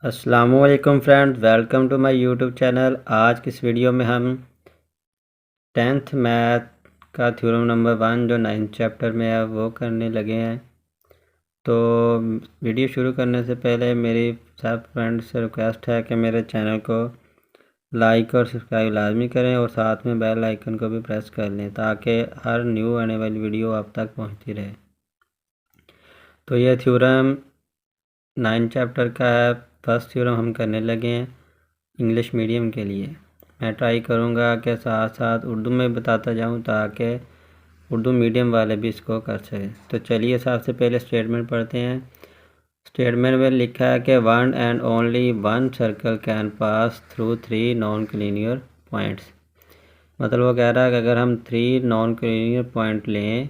अस्सलामुअलैकुम friends, welcome to my YouTube channel. आज की इस वीडियो में हम 10th मैथ का थ्योरम नंबर 1 जो 9th चैप्टर में है वो करने लगे हैं। तो वीडियो शुरू करने से पहले मेरी सब फ्रेंड्स से रिक्वेस्ट है कि मेरे चैनल को लाइक और सब्सक्राइब लाजमी करें और साथ में बेल आइकन को भी प्रेस कर लें ताकि हर न्यू आने वाली वीडियो आप तक पहुँचती रहे। तो यह थ्योरम 9 चैप्टर का है। फर्स्ट थ्योरम हम करने लगे हैं इंग्लिश मीडियम के लिए। मैं ट्राई करूँगा कि साथ साथ उर्दू में बताता जाऊँ ताकि उर्दू मीडियम वाले भी इसको कर सकें। तो चलिए सबसे पहले स्टेटमेंट पढ़ते हैं। स्टेटमेंट में लिखा है कि one and only one circle can pass through 3 non collinear points. मतलब वो कह रहा है कि अगर हम 3 नॉन क्लिनियर पॉइंट लें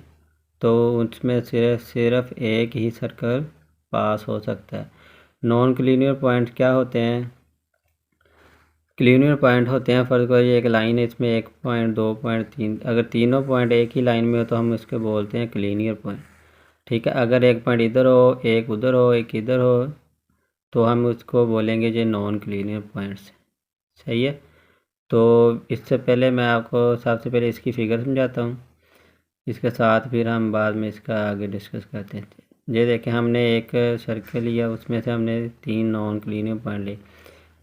तो उसमें सिर्फ एक ही सर्कल पास हो सकता है। नॉन क्लिनियर पॉइंट क्या होते हैं? क्लिनियर पॉइंट होते हैं, फर्ज करो ये एक लाइन है, इसमें 1 पॉइंट 2 पॉइंट 3, अगर तीनों पॉइंट एक ही लाइन में हो तो हम इसके बोलते हैं क्लिनियर पॉइंट। ठीक है, अगर एक पॉइंट इधर हो, एक उधर हो, एक इधर हो तो हम उसको बोलेंगे जो नॉन क्लिनियर पॉइंट्स। सही है। तो इससे पहले मैं आपको सबसे पहले इसकी फिगर समझाता हूँ, इसके साथ फिर हम बाद में इसका आगे डिस्कस करते हैं। ये देखें, हमने एक सर्कल लिया, उसमें से हमने 3 नॉन क्लिनियर पॉइंट लिए,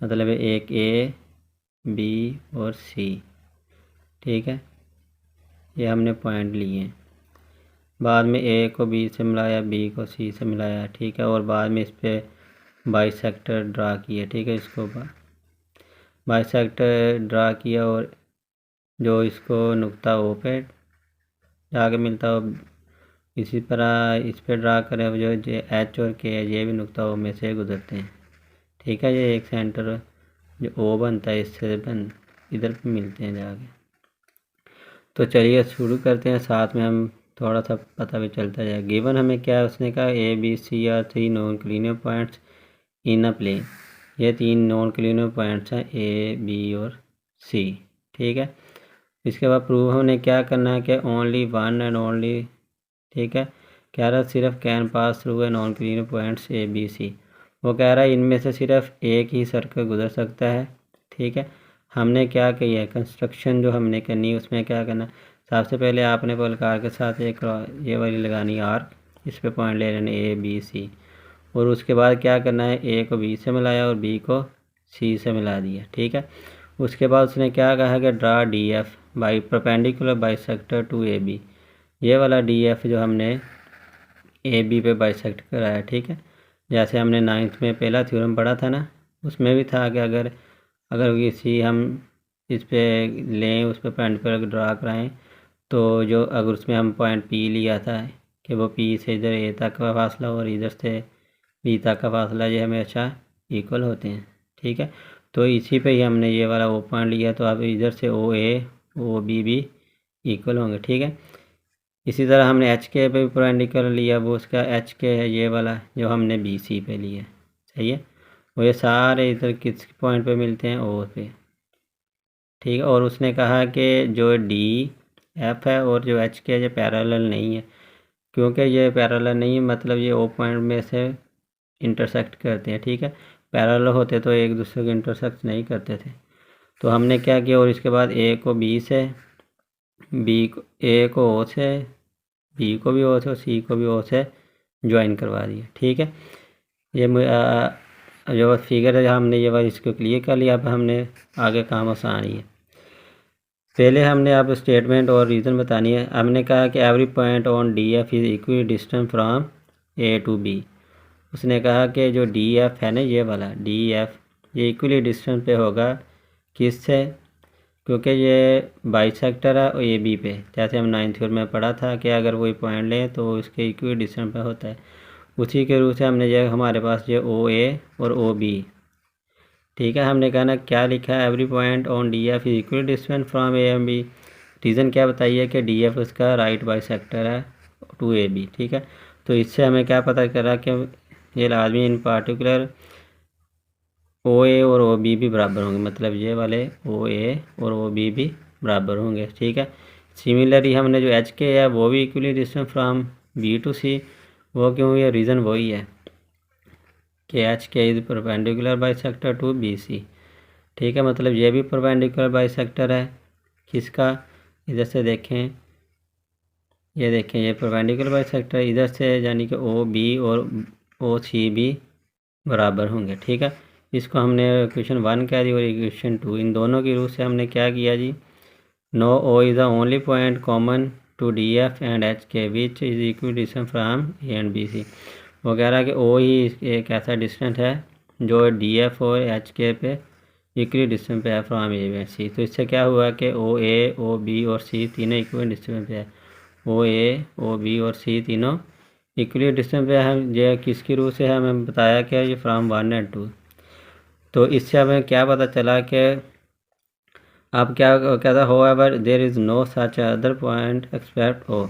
मतलब एक ए, बी और सी। ठीक है, ये हमने पॉइंट लिए हैं। बाद में ए को बी से मिलाया, बी को सी से मिलाया। ठीक है, और बाद में इस पर बाइसेक्टर ड्रा किया। ठीक है, इसको बाइसेक्टर ड्रा किया और जो इसको नुक्ता ओ पे जाके मिलता हो इसी तरह इस पर ड्रा करें। जो एच और के ये भी नुक्ता ओ में से गुजरते हैं। ठीक है, ये एक सेंटर जो ओ बनता है इससे इधर पे मिलते हैं जाके। तो चलिए शुरू करते हैं, साथ में हम थोड़ा सा पता भी चलता जाए। गिवन हमें क्या है, उसने कहा A B C are 3 non collinear points in a plane. ये 3 नॉन क्लिनियर पॉइंट्स हैं, ए बी और सी। ठीक है, इसके बाद प्रूव हमने क्या करना है कि ओनली वन एंड ओनली, ठीक है, कह रहा है सिर्फ can pass through a non collinear points A B C. वो कह रहा है इनमें से सिर्फ एक ही सर्कल गुजर सकता है। ठीक है, हमने क्या किया है, कंस्ट्रक्शन जो हमने करनी है उसमें क्या करना है, सबसे पहले आपने पलकार के साथ एक ये वाली लगानी आर्क, इस पे पॉइंट ले लेने ए बी सी, और उसके बाद क्या करना है, ए को बी से मिलाया और बी को सी से मिला दिया। ठीक है, उसके बाद उसने क्या कहा कि draw D F by perpendicular bisector to A B. ये वाला डी एफ जो हमने ए बी पे बाइसेक्ट कराया। ठीक है, जैसे हमने 9th में पहला थ्योरम पढ़ा था ना, उसमें भी था कि अगर किसी हम इस पे लें, उस पर पॉइंट पर ड्रा कराएं, तो जो अगर उसमें हम पॉइंट पी लिया था कि वो पी से इधर ए तक का फासला और इधर से बी तक का फासला ये हमेशा इक्वल होते हैं। ठीक है, तो इसी पे ही हमने ये वाला ओ पॉइंट लिया, तो अब इधर से ओ ए ओ बी भी इक्वल होंगे। ठीक है, इसी तरह हमने एच के पे भी परपेंडिकुलर लिया, वो उसका एच के है ये वाला जो हमने बी सी पे लिया। सही है, वो ये सारे इधर किस पॉइंट पे मिलते हैं, ओ पे। ठीक है, और उसने कहा कि जो डी एफ है और जो एच के ये पैरेलल नहीं है, क्योंकि ये पैरेलल नहीं है मतलब ये ओ पॉइंट में से इंटरसेक्ट करते हैं। ठीक है, पैरेलल होते तो एक दूसरे को इंटरसेक्ट नहीं करते थे। तो हमने क्या किया, और इसके बाद ए को बी से, बी को ए को ओ से, बी को भी ओ से और सी को भी ओ से ज्वाइन करवा दिया। ठीक है, ये जो फिगर है हमने ये वाला इसको क्लियर कर लिया। अब हमने आगे काम आसान ही है। पहले हमने अब स्टेटमेंट और रीज़न बतानी है। हमने कहा कि every point on D F is equally distance from A to B. उसने कहा कि जो डी एफ है ना, ये वाला डी एफ ये इक्वली डिस्टेंस पे होगा किससे, क्योंकि ये बाइसेक्टर है ए बी पे। जैसे हम 9th थ्योरम में पढ़ा था कि अगर कोई पॉइंट लें तो उसके इक्वली डिस्टेंस पे होता है, उसी के रूप से हमने ये हमारे पास ये ओ ए और ओ बी। ठीक है, हमने कहा ना क्या लिखा है, every point on D F is equally distance from A M B. Reason क्या बताइए कि डी एफ उसका राइट बाइसेक्टर है टू ए बी। ठीक है, तो इससे हमें क्या पता करा कि ये लाजमी इन पार्टिकुलर ओ ए और ओ बी भी बराबर होंगे, मतलब ये वाले ओ ए और ओ बी भी बराबर होंगे। ठीक है, सिमिलरली हमने जो एच के है वो भी equally distance from B to C. वो क्यों, ये रीज़न वही है कि H K is perpendicular bisector to B C. ठीक है, मतलब ये भी परपेंडिकुलर बाइसेक्टर है किसका, इधर से देखें, ये देखें ये परपेंडिकुलर बाइसेक्टर इधर से, यानी कि ओ बी और ओ सी भी बराबर होंगे। ठीक है, इसको हमने इक्वेशन 1 कह दी और इक्वेशन 2, इन दोनों की रूप से हमने क्या किया जी, no O is the only point common to D F and H K which is equal distance from A and B C. वो कह रहा है कि ओ ही एक ऐसा डिस्टेंस है जो डी एफ और एच के पे इक्वली डिस्टेंस पे है फ्राम ए एंड सी। तो इससे क्या हुआ कि ओ ए, ओ बी और सी तीनों इक्वल डिस्टेंस पे है, ओ ए, ओ बी और सी तीनों इक्वली डिस्टेंस पे है। ये किसकी रूप से है, हमें बताया क्या, ये फ्राम 1 एंड 2। तो इससे हमें क्या पता चला कि अब क्या कहता, however there is no such other point except O.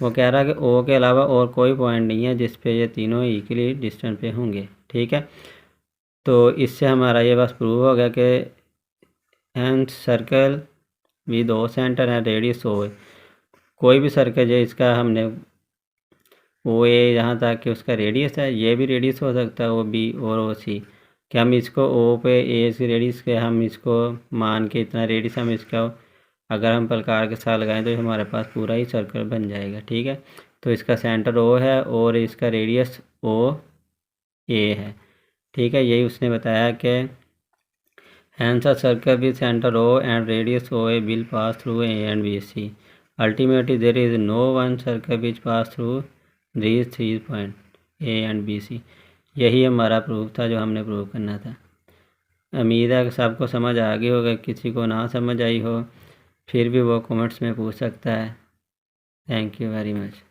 वो कह रहा है कि ओ के अलावा और कोई पॉइंट नहीं है जिस पे ये तीनों इक्वली डिस्टेंस पे होंगे। ठीक है, तो इससे हमारा ये बस प्रूव हो गया कि and circle with O centre है रेडियस ओ, कोई भी सर्कल है इसका हमने ओ ए यहाँ तक कि उसका रेडियस है, ये भी रेडियस हो सकता है ओ बी और ओ सी, कि हम इसको ओ पे ए से रेडियस के हम इसको मान के इतना रेडियस हम इसका अगर हम प्रकार के साथ लगाएं तो हमारे पास पूरा ही सर्कल बन जाएगा। ठीक है, तो इसका सेंटर ओ है और इसका रेडियस ओ ए है। ठीक है, यही उसने बताया कि hence a circle with center O and radius OA will pass through A and BC. Ultimately, there is no one circle which pass through these 3 points A and BC. यही हमारा proof था जो हमने प्रूव करना था। उम्मीद है कि सबको समझ आ गई होगा, किसी को ना समझ आई हो फिर भी वो कमेंट्स में पूछ सकता है। Thank you very much.